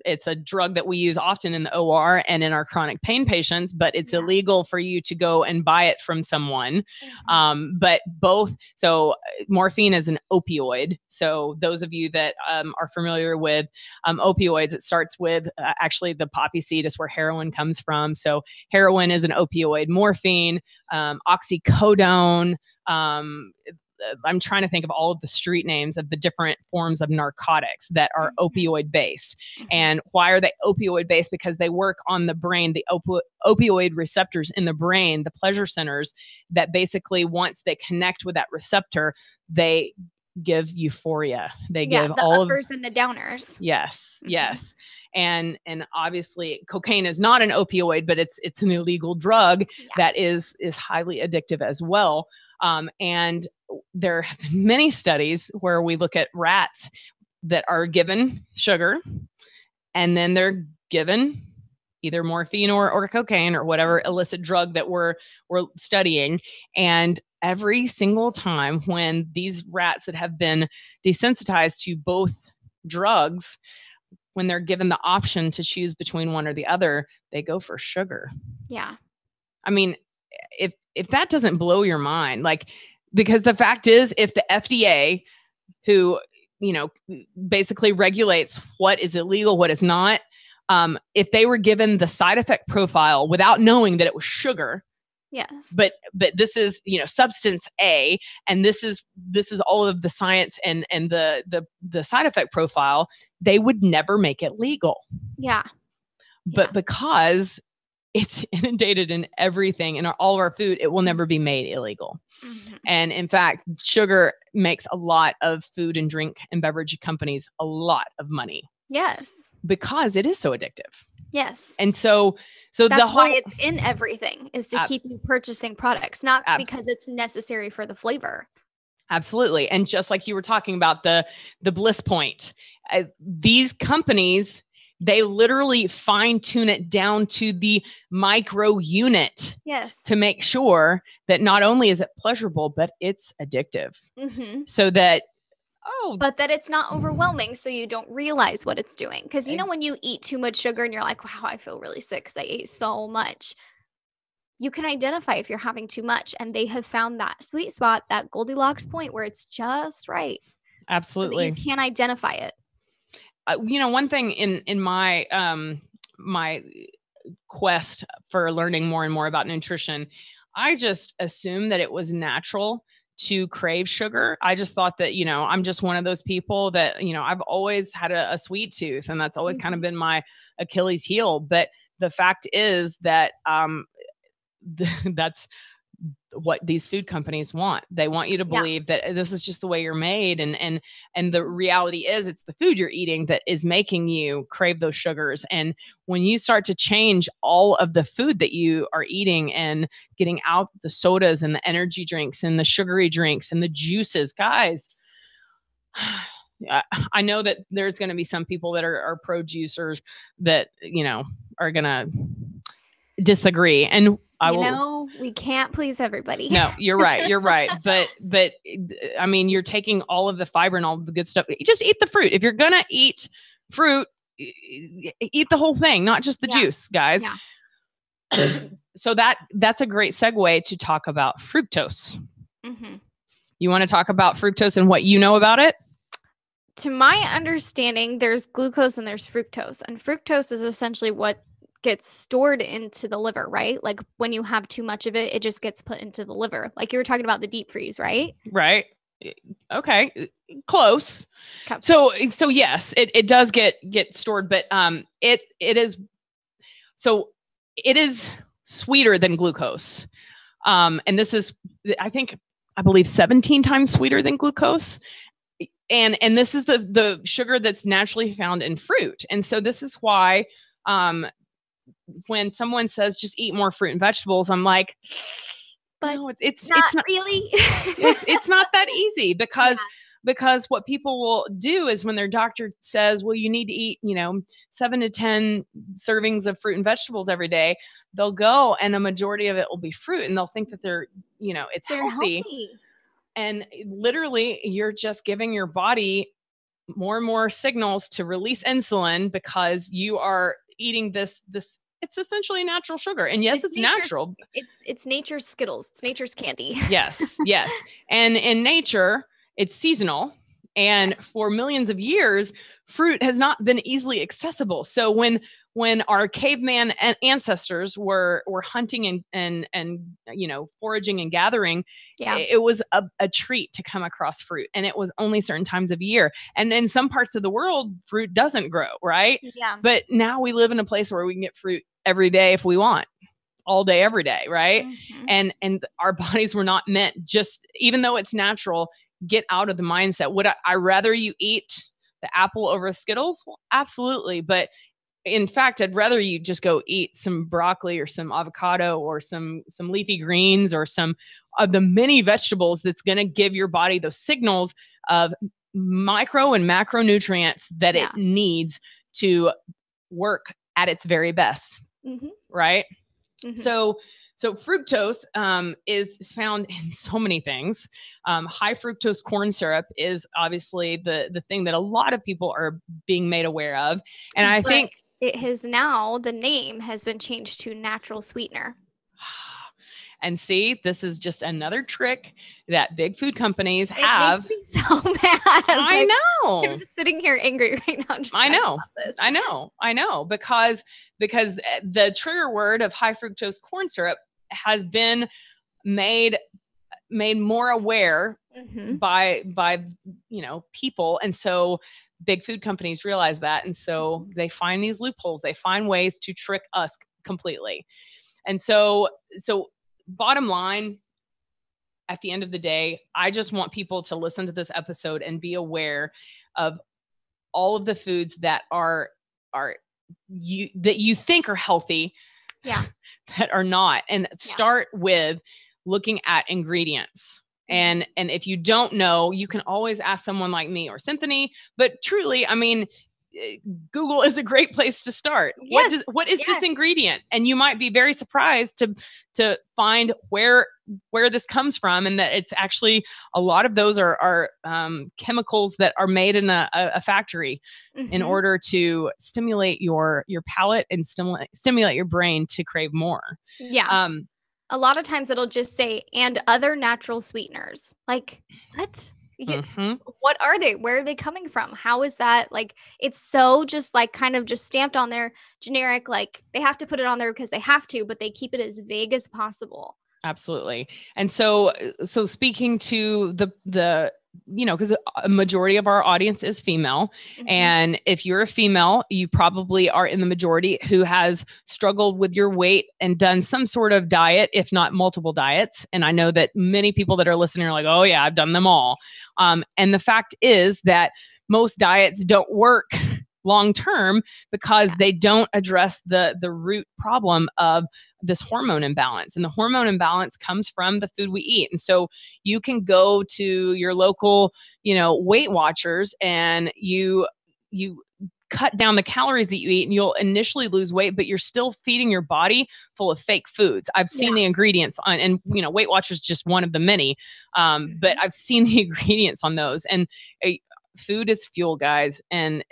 [SPEAKER 1] It's a drug that we use often in the OR and in our chronic pain patients, but it's illegal for you to go and buy it from someone. But both, so morphine is an opioid. So those of you that are familiar with opioids, it starts with actually the poppy seed is where heroin comes from. So heroin is an opioid. Morphine, oxycodone, I'm trying to think of all of the street names of the different forms of narcotics that are opioid based. And why are they opioid based? Because they work on the brain, the opioid receptors in the brain, the pleasure centers that basically once they connect with that receptor, they give euphoria. They give
[SPEAKER 2] the
[SPEAKER 1] all
[SPEAKER 2] uppers and the downers.
[SPEAKER 1] Yes. Yes. And obviously cocaine is not an opioid, but it's an illegal drug that is highly addictive as well. And there have been many studies where we look at rats that are given sugar and then they're given either morphine or cocaine or whatever illicit drug that we're studying. And every single time when these rats that have been desensitized to both drugs, when they're given the option to choose between one or the other, they go for sugar.
[SPEAKER 2] Yeah.
[SPEAKER 1] I mean, if that doesn't blow your mind, like, because the fact is, if the FDA, who, basically regulates what is illegal, what is not, if they were given the side effect profile without knowing that it was sugar,
[SPEAKER 2] yes,
[SPEAKER 1] but this is, substance A, and this is all of the science and the side effect profile, they would never make it legal.
[SPEAKER 2] Yeah.
[SPEAKER 1] But because it's inundated in everything, in all of our food, it will never be made illegal. And in fact, sugar makes a lot of food and drink and beverage companies a lot of money.
[SPEAKER 2] Yes.
[SPEAKER 1] because it is so addictive.
[SPEAKER 2] Yes.
[SPEAKER 1] And so
[SPEAKER 2] that's
[SPEAKER 1] the whole,
[SPEAKER 2] why it's in everything, is to keep you purchasing products, not because it's necessary for the flavor.
[SPEAKER 1] Absolutely. And just like you were talking about the bliss point, these companies, they literally fine tune it down to the micro unit.
[SPEAKER 2] Yes.
[SPEAKER 1] To make sure that not only is it pleasurable, but it's addictive. So that,
[SPEAKER 2] but that it's not overwhelming, so you don't realize what it's doing. Because you know, when you eat too much sugar and you're like, wow, I feel really sick because I ate so much. You can identify if you're having too much, and they have found that sweet spot, that Goldilocks point where it's just right.
[SPEAKER 1] Absolutely.
[SPEAKER 2] So that you can identify it.
[SPEAKER 1] You know, one thing in my my quest for learning more and more about nutrition, I just assumed that it was natural to crave sugar. I just thought that, you know, I'm just one of those people that, you know, I've always had a sweet tooth, and that's always kind of been my Achilles heel. But the fact is that that's what these food companies want. They want you to believe that this is just the way you're made. And the reality is, it's the food you're eating that is making you crave those sugars. And when you start to change all of the food that you are eating and getting out the sodas and the energy drinks and the sugary drinks and the juices, guys, I know that there's going to be some people that are pro juicers that, you know, are going to disagree. And
[SPEAKER 2] we can't please everybody.
[SPEAKER 1] No, you're right. You're right. But I mean, you're taking all of the fiber and all the good stuff. Just eat the fruit. If you're going to eat fruit, eat the whole thing, not just the juice, guys. Yeah. So that's a great segue to talk about fructose. You want to talk about fructose and what you know about it?
[SPEAKER 2] To my understanding, there's glucose and there's fructose. And fructose is essentially what gets stored into the liver, right? Like when you have too much of it, it just gets put into the liver. Like you were talking about the deep freeze, right?
[SPEAKER 1] Right. Okay. Close. Okay. So yes, it does get stored, but it is sweeter than glucose. And this is, I believe 17 times sweeter than glucose. And this is the sugar that's naturally found in fruit. And so this is why when someone says just eat more fruit and vegetables, I'm like, but no, it's not
[SPEAKER 2] really.
[SPEAKER 1] it's not that easy, because what people will do is when their doctor says, well, you need to eat, 7 to 10 servings of fruit and vegetables every day, they'll go and a majority of it will be fruit, and they'll think that they're healthy. And literally you're just giving your body more and more signals to release insulin because you are eating this it's essentially natural sugar. And yes, it's natural.
[SPEAKER 2] It's nature's Skittles. It's nature's candy.
[SPEAKER 1] Yes. Yes. And in nature, it's seasonal. And for millions of years, fruit has not been easily accessible. So when our caveman ancestors were hunting and foraging and gathering, it was a treat to come across fruit, and it was only certain times of year. And in some parts of the world, fruit doesn't grow, right?
[SPEAKER 2] Yeah.
[SPEAKER 1] But now we live in a place where we can get fruit every day if we want, all day, every day, right? And our bodies were not meant, just even though it's natural, get out of the mindset. Would I rather you eat the apple over Skittles? Well, absolutely. But in fact, I'd rather you just go eat some broccoli or some avocado or some leafy greens or some of the many vegetables that's going to give your body those signals of micro and macronutrients that it needs to work at its very best. Right? So fructose is found in so many things. High fructose corn syrup is obviously the thing that a lot of people are being made aware of. And I think
[SPEAKER 2] it has now, the name has been changed to natural sweetener.
[SPEAKER 1] And see, this is just another trick that big food companies have.
[SPEAKER 2] It makes me so mad.
[SPEAKER 1] I know.
[SPEAKER 2] I'm sitting here angry right now.
[SPEAKER 1] I know. Because the trigger word of high fructose corn syrup has been made more aware by people. And so big food companies realize that. And so they find these loopholes. They find ways to trick us completely. And so bottom line, at the end of the day, I just want people to listen to this episode and be aware of all of the foods that are that you think are healthy, that are not. And start with looking at ingredients. And if you don't know, you can always ask someone like me or Cinthanie. But truly, I mean, Google is a great place to start.
[SPEAKER 2] Yes.
[SPEAKER 1] What is this ingredient? And you might be very surprised to find where this comes from, and that it's actually, a lot of those are chemicals that are made in a factory in order to stimulate your palate and stimulate your brain to crave more.
[SPEAKER 2] Yeah. A lot of times it'll just say, and other natural sweeteners. Like, what? What are they? Where are they coming from? How is that? Like, it's so just like kind of just stamped on there, generic, like they have to put it on there because they have to, but they keep it as vague as possible.
[SPEAKER 1] Absolutely. And so speaking to the because a majority of our audience is female. And if you're a female, you probably are in the majority who has struggled with your weight and done some sort of diet, if not multiple diets. And I know that many people that are listening are like, oh yeah, I've done them all. And the fact is that most diets don't work long-term because they don't address the root problem of this hormone imbalance. And the hormone imbalance comes from the food we eat. And so you can go to your local, Weight Watchers, and you cut down the calories that you eat, and you'll initially lose weight, but you're still feeding your body full of fake foods. I've seen the ingredients on, and Weight Watchers is just one of the many, but I've seen the ingredients on those. And food is fuel, guys, and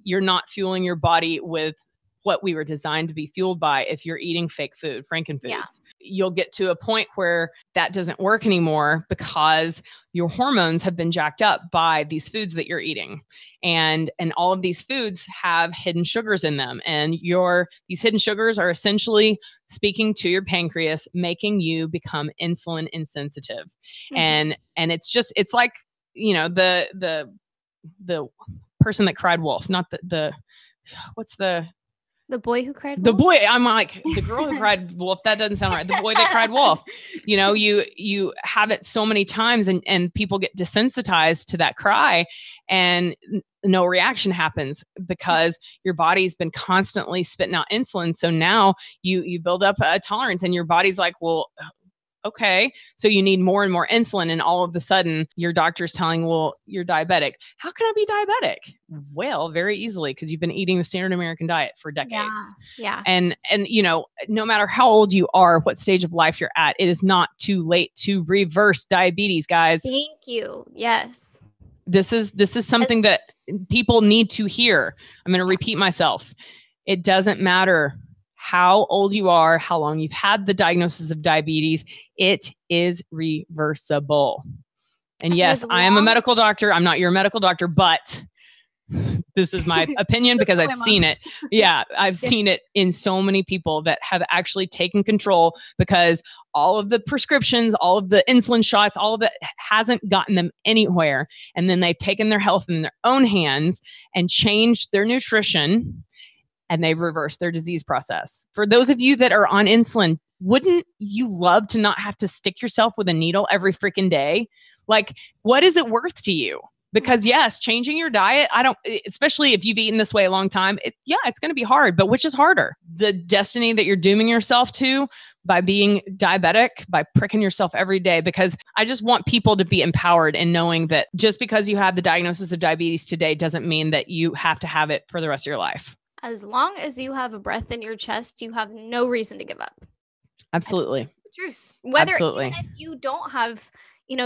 [SPEAKER 1] you're not fueling your body with what we were designed to be fueled by if you're eating fake food, Frankenfoods. You'll get to a point where that doesn't work anymore because your hormones have been jacked up by these foods that you're eating. And all of these foods have hidden sugars in them. And these hidden sugars are essentially speaking to your pancreas, making you become insulin insensitive. And it's like, the person that cried wolf, not what's
[SPEAKER 2] the boy who cried wolf?
[SPEAKER 1] The boy, I'm like, the girl who cried wolf, that doesn't sound right. The boy that cried wolf. You have it so many times, and people get desensitized to that cry, and no reaction happens because your body's been constantly spitting out insulin. So now you build up a tolerance, and your body's like, well, okay, so you need more and more insulin, and all of a sudden your doctor's telling, well, you're diabetic. How can I be diabetic? Well, very easily, because you've been eating the standard American diet for decades.
[SPEAKER 2] Yeah.
[SPEAKER 1] And no matter how old you are, what stage of life you're at, it is not too late to reverse diabetes, guys.
[SPEAKER 2] Thank you. Yes.
[SPEAKER 1] This is something that people need to hear. I'm going to repeat myself. It doesn't matter how old you are, how long you've had the diagnosis of diabetes, it is reversible. And yes, I am a medical doctor. I'm not your medical doctor, but this is my opinion because I've seen it. Yeah, I've seen it in so many people that have actually taken control because all of the prescriptions, all of the insulin shots, all of it hasn't gotten them anywhere. And then they've taken their health in their own hands and changed their nutrition, and they've reversed their disease process. For those of you that are on insulin, wouldn't you love to not have to stick yourself with a needle every freaking day? Like, what is it worth to you? Because yes, changing your diet, especially if you've eaten this way a long time, it's going to be hard, but which is harder? The destiny that you're dooming yourself to by being diabetic, by pricking yourself every day? Because I just want people to be empowered in knowing that just because you have the diagnosis of diabetes today doesn't mean that you have to have it for the rest of your life.
[SPEAKER 2] As long as you have a breath in your chest, you have no reason to give up.
[SPEAKER 1] Absolutely.
[SPEAKER 2] That's the truth. Even if you don't have,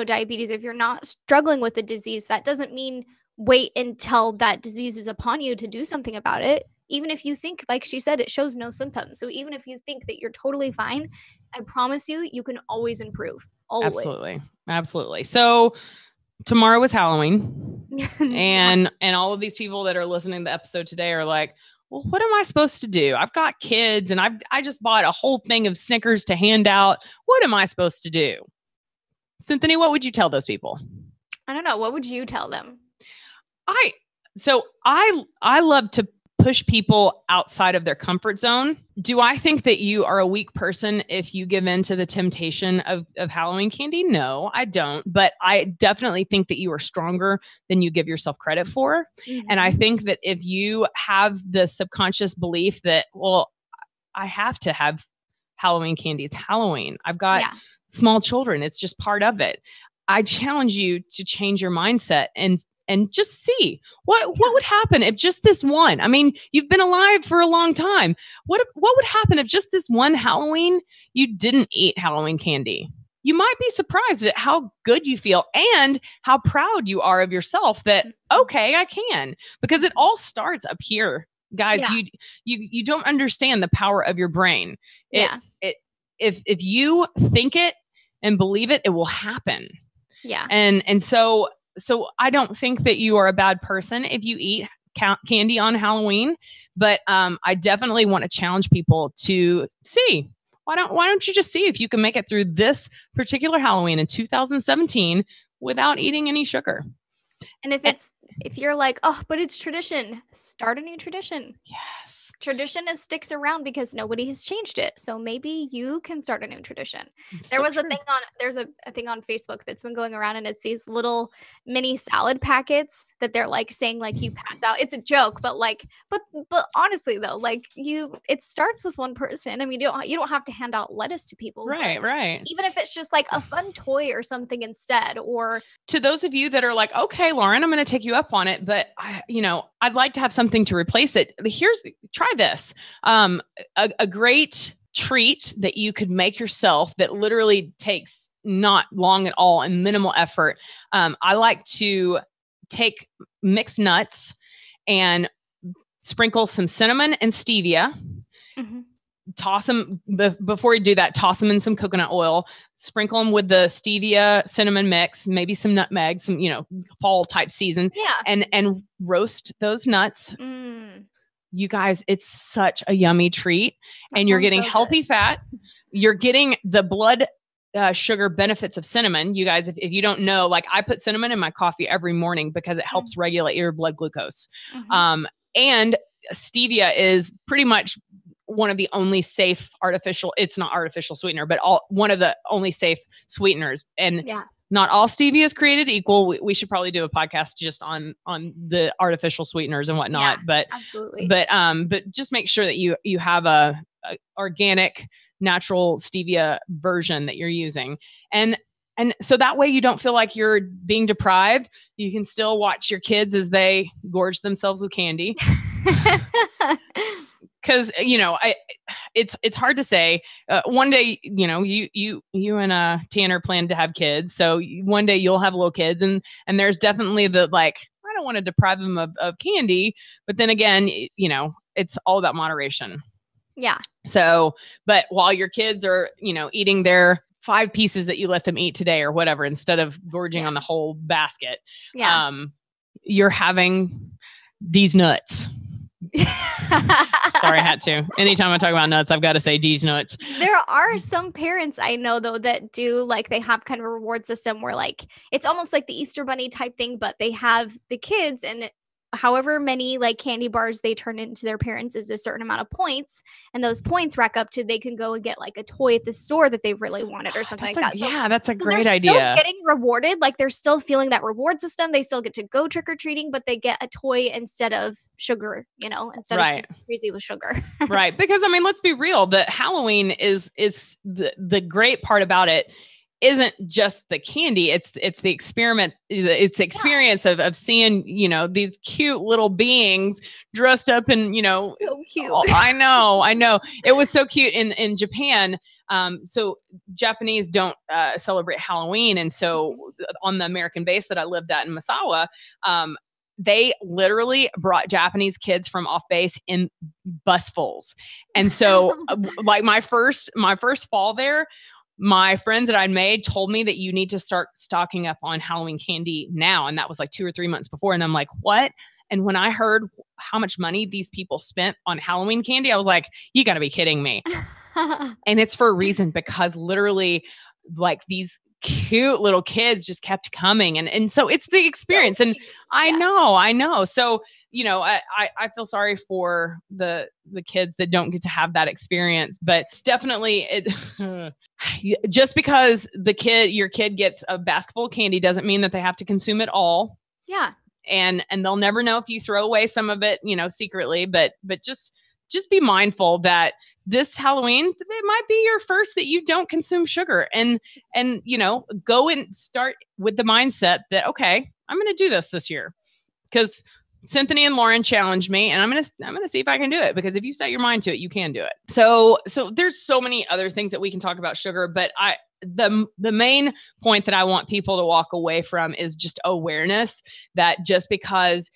[SPEAKER 2] diabetes, if you're not struggling with the disease, that doesn't mean wait until that disease is upon you to do something about it. Even if you think, like she said, it shows no symptoms. So even if you think that you're totally fine, I promise you can always improve. Always.
[SPEAKER 1] Absolutely. So tomorrow is Halloween, and all of these people that are listening to the episode today are like, well, what am I supposed to do? I've got kids, and I just bought a whole thing of Snickers to hand out. What am I supposed to do? Cinthanie, what would you tell those people?
[SPEAKER 2] I don't know. What would you tell them?
[SPEAKER 1] I love to push people outside of their comfort zone. Do I think that you are a weak person if you give in to the temptation of Halloween candy? No, I don't. But I definitely think that you are stronger than you give yourself credit for. Mm-hmm. And I think that if you have the subconscious belief that, well, I have to have Halloween candy. It's Halloween. I've got small children. It's just part of it. I challenge you to change your mindset and just see what would happen if just this one. I mean, you've been alive for a long time. What would happen if just this one Halloween you didn't eat Halloween candy? You might be surprised at how good you feel and how proud you are of yourself that, okay, I can, because it all starts up here. Guys, you don't understand the power of your brain. If you think it and believe it, it will happen. Yeah. And so I don't think that you are a bad person if you eat candy on Halloween, but I definitely want to challenge people to see, why don't you just see if you can make it through this particular Halloween in 2017 without eating any sugar.
[SPEAKER 2] And if you're like, oh, but it's tradition, start a new tradition.
[SPEAKER 1] Yes.
[SPEAKER 2] Tradition sticks around because nobody has changed it. So maybe you can start a new tradition. There's a thing on Facebook that's been going around, and it's these little mini salad packets that they're like saying like you pass out. It's a joke, but honestly though, like it starts with one person. I mean, you don't have to hand out lettuce to people.
[SPEAKER 1] Right.
[SPEAKER 2] Even if it's just like a fun toy or something instead, or
[SPEAKER 1] to those of you that are like, okay, Lauren, I'm going to take you up on it, but I'd like to have something to replace it. Try this. A great treat that you could make yourself that literally takes not long at all and minimal effort. I like to take mixed nuts and sprinkle some cinnamon and stevia. Mm-hmm. Toss them before you do that. Toss them in some coconut oil. Sprinkle them with the stevia cinnamon mix, maybe some nutmeg, some fall type season. Yeah, and roast those nuts. You guys, it's such a yummy treat, and you're getting healthy fat. You're getting the blood sugar benefits of cinnamon. You guys, if you don't know, like I put cinnamon in my coffee every morning because it helps regulate your blood glucose. Mm-hmm. And stevia is pretty much one of the only safe it's not artificial sweetener, but one of the only safe sweeteners. And not all stevia is created equal. We should probably do a podcast just on the artificial sweeteners and whatnot.
[SPEAKER 2] Yeah,
[SPEAKER 1] but
[SPEAKER 2] absolutely.
[SPEAKER 1] But just make sure that you have a organic, natural stevia version that you're using. And so that way you don't feel like you're being deprived. You can still watch your kids as they gorge themselves with candy. Because it's hard to say. One day, you and Tanner plan to have kids, so one day you'll have little kids, and there's definitely the I don't want to deprive them of candy, but then again, it's all about moderation.
[SPEAKER 2] Yeah.
[SPEAKER 1] So, but while your kids are eating their 5 pieces that you let them eat today or whatever, instead of gorging on the whole basket, you're having these nuts. Sorry, I had to. Anytime I talk about nuts, I've got to say these nuts.
[SPEAKER 2] There are some parents I know though that do they have kind of a reward system where it's almost like the Easter Bunny type thing, but they have the kids and however many candy bars they turn into their parents is a certain amount of points, and those points rack up to they can go and get a toy at the store that they really wanted or something like that. So,
[SPEAKER 1] that's a great idea.
[SPEAKER 2] Still getting rewarded, they're still feeling that reward system. They still get to go trick or treating, but they get a toy instead of sugar. Instead of crazy with sugar.
[SPEAKER 1] Right, because let's be real. The Halloween is the great part about it. Isn't just the candy, it's the experiment, it's the experience of seeing, these cute little beings dressed up in,
[SPEAKER 2] so cute.
[SPEAKER 1] I know. It was so cute in Japan. So Japanese don't celebrate Halloween. And so on the American base that I lived at in Misawa, they literally brought Japanese kids from off base in busfuls. And so my first fall there, my friends that I'd made told me that you need to start stocking up on Halloween candy now. And that was 2 or 3 months before. And I'm like, what? And when I heard how much money these people spent on Halloween candy, I was like, you gotta be kidding me. And it's for a reason, because literally these cute little kids just kept coming. And so it's the experience. And I know. So you know, I feel sorry for the kids that don't get to have that experience, but it's definitely just because your kid gets a basketful of candy doesn't mean that they have to consume it all.
[SPEAKER 2] Yeah.
[SPEAKER 1] And they'll never know if you throw away some of it, you know, secretly, but just be mindful that this Halloween, it might be your first that you don't consume sugar, and, you know, go and start with the mindset that, okay, I'm going to do this year because Cinthanie and Lauren challenged me, and I'm going to see if I can do it, because if you set your mind to it, you can do it. So there's so many other things that we can talk about sugar, but the main point that I want people to walk away from is just awareness that just because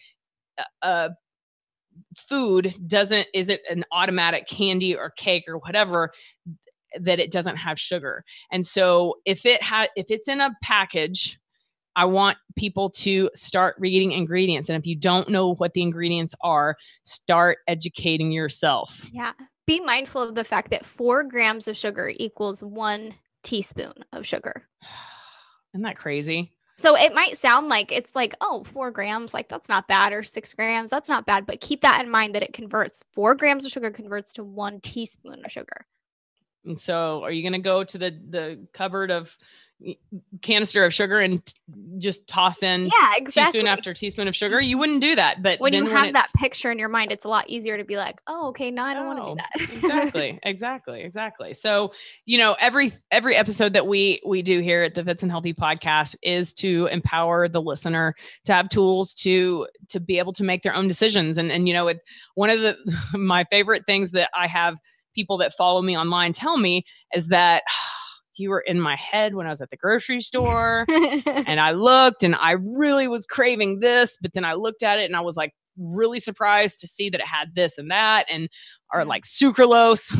[SPEAKER 1] food isn't an automatic candy or cake or whatever, that it doesn't have sugar. And so if it's in a package, I want people to start reading ingredients. And if you don't know what the ingredients are, start educating yourself.
[SPEAKER 2] Yeah. Be mindful of the fact that 4 grams of sugar equals 1 teaspoon of sugar.
[SPEAKER 1] Isn't that crazy?
[SPEAKER 2] So it might sound like it's like, oh, 4 grams, like that's not bad, or 6 grams, that's not bad. But keep that in mind that it converts 4 grams of sugar converts to 1 teaspoon of sugar.
[SPEAKER 1] And so are you going to go to the cupboard of canister of sugar and just toss in teaspoon after teaspoon of sugar? You wouldn't do that. But
[SPEAKER 2] when you have that picture in your mind, it's a lot easier to be like, oh, okay, no, I don't want to do
[SPEAKER 1] that. Exactly. So, you know, every episode that we do here at the Fitz and Healthy podcast is to empower the listener to have tools to be able to make their own decisions. And you know, one of my favorite things that I have people that follow me online tell me is that you were in my head when I was at the grocery store and I looked and I really was craving this, but then I looked at it and I was like really surprised to see that it had this and that, and or like sucralose.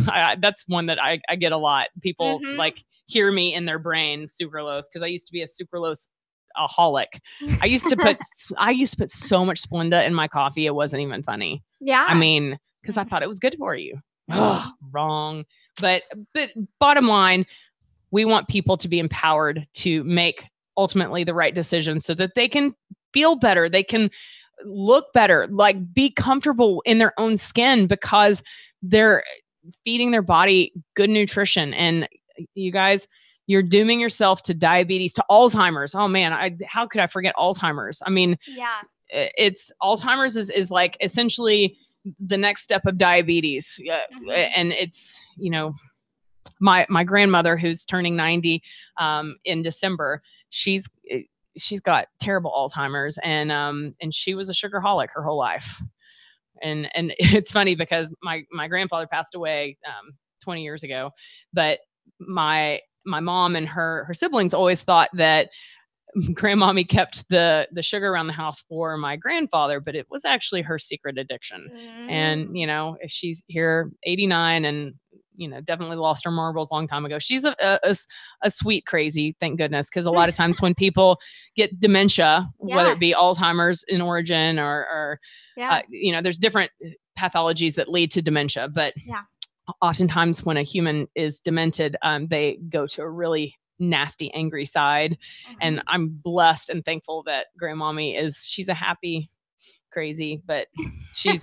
[SPEAKER 1] That's one that I get a lot. People like hear me in their brain, sucralose, because I used to be a sucralose aholic. I used to put so much Splenda in my coffee. It wasn't even funny.
[SPEAKER 2] Yeah.
[SPEAKER 1] I mean, because I thought it was good for you. Oh, wrong. But bottom line, we want people to be empowered to make ultimately the right decision so that they can feel better. They can look better, like be comfortable in their own skin, because they're feeding their body good nutrition. And you guys, you're dooming yourself to diabetes, to Alzheimer's. Oh man, how could I forget Alzheimer's? I mean,
[SPEAKER 2] yeah,
[SPEAKER 1] it's Alzheimer's is like essentially the next step of diabetes. And it's, you know, my grandmother, who's turning 90 in December, she's got terrible Alzheimer's, and she was a sugarholic her whole life. And it's funny because my grandfather passed away 20 years ago, but my mom and her siblings always thought that grandmommy kept the sugar around the house for my grandfather, but it was actually her secret addiction. And, you know, if she's here 89 and, you know, definitely lost her marbles a long time ago. She's a sweet crazy, thank goodness. Because a lot of times when people get dementia, whether it be Alzheimer's in origin or you know, there's different pathologies that lead to dementia. But oftentimes when a human is demented, they go to a really nasty, angry side. And I'm blessed and thankful that grandmommy she's a happy crazy, but she's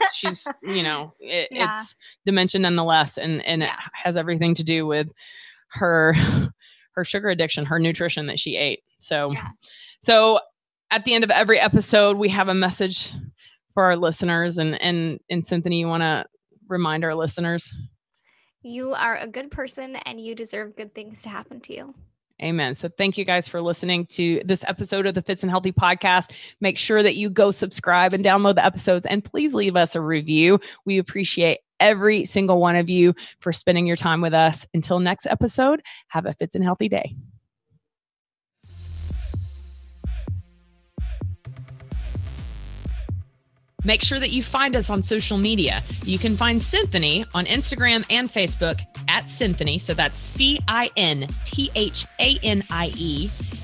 [SPEAKER 1] you know, it's dementia nonetheless, and it has everything to do with her sugar addiction, her nutrition that she ate. So at the end of every episode, we have a message for our listeners, and Cinthanie, you want to remind our listeners?
[SPEAKER 2] You are a good person and you deserve good things to happen to you.
[SPEAKER 1] Amen. So thank you guys for listening to this episode of the Fitz and Healthy podcast. Make sure that you go subscribe and download the episodes, and please leave us a review. We appreciate every single one of you for spending your time with us. Until next episode, have a Fitz and Healthy day. Make sure that you find us on social media. You can find Cinthanie on Instagram and Facebook at Cinthanie. So that's CINTHANIE,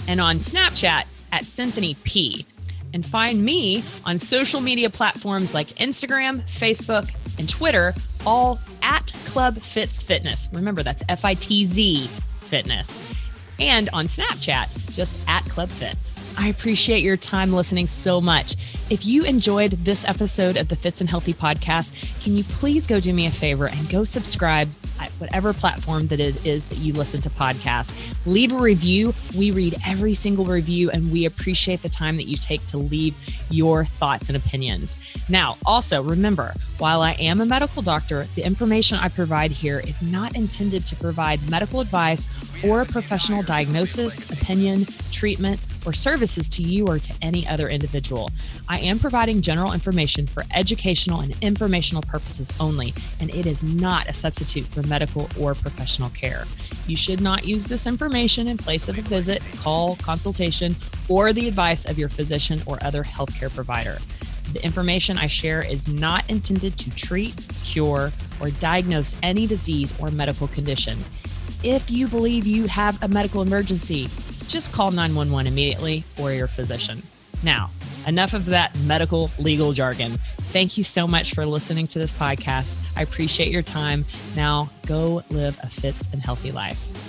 [SPEAKER 1] and on Snapchat at Cinthanie P. And find me on social media platforms like Instagram, Facebook, and Twitter, all at Club Fitz Fitness. Remember, that's FITZ Fitness. and on Snapchat, just at Club Fitz. I appreciate your time listening so much. If you enjoyed this episode of the Fitz and Healthy podcast, can you please go do me a favor and go subscribe at whatever platform that it is that you listen to podcasts. Leave a review. We read every single review, and we appreciate the time that you take to leave your thoughts and opinions. Now, also remember, while I am a medical doctor, the information I provide here is not intended to provide medical advice or professional diagnosis, opinion, treatment, or services to you or to any other individual. I am providing general information for educational and informational purposes only, and it is not a substitute for medical or professional care. You should not use this information in place of a visit, call, consultation, or the advice of your physician or other healthcare provider. The information I share is not intended to treat, cure, or diagnose any disease or medical condition. If you believe you have a medical emergency, just call 911 immediately or your physician. Now, enough of that medical legal jargon. Thank you so much for listening to this podcast. I appreciate your time. Now, go live a Fitz and healthy life.